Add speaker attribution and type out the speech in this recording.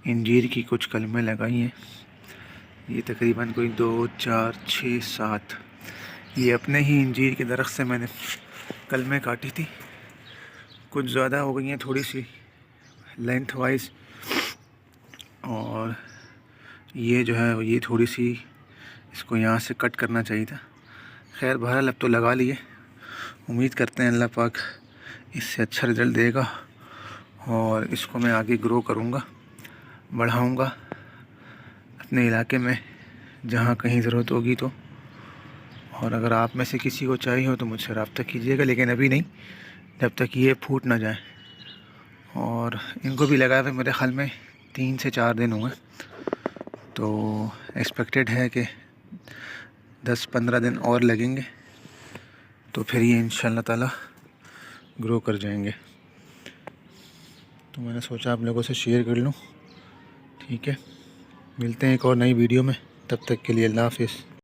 Speaker 1: इंजीर की कुछ कलमें लगाई हैं। ये तकरीबन कोई 2, 4, 6, 7 ये अपने ही इंजीर के दरख्त से मैंने कलमें काटी थी। कुछ ज़्यादा हो गई हैं थोड़ी सी लेंथ वाइज, और ये जो है ये थोड़ी सी इसको यहाँ से कट करना चाहिए था। खैर बहरहाल अब तो लगा लिए, उम्मीद करते हैं अल्लाह पाक इससे अच्छा रिज़ल्ट देगा और इसको मैं आगे ग्रो करूँगा, बढ़ाऊँगा अपने इलाके में जहाँ कहीं ज़रूरत होगी तो। और अगर आप में से किसी को चाहिए हो तो मुझसे रब्ता कीजिएगा, लेकिन अभी नहीं, जब तक ये फूट ना जाए। और इनको भी लगाए हुए मेरे ख्याल में 3 से 4 दिन हुए, तो एक्सपेक्टेड है कि 10-15 दिन और लगेंगे, तो फिर ये इंशाअल्लाह ताला ग्रो कर जाएंगे। तो मैंने सोचा आप लोगों से शेयर कर लूँ। ठीक है, मिलते हैं एक और नई वीडियो में, तब तक के लिए अल्लाह हाफ़िज़।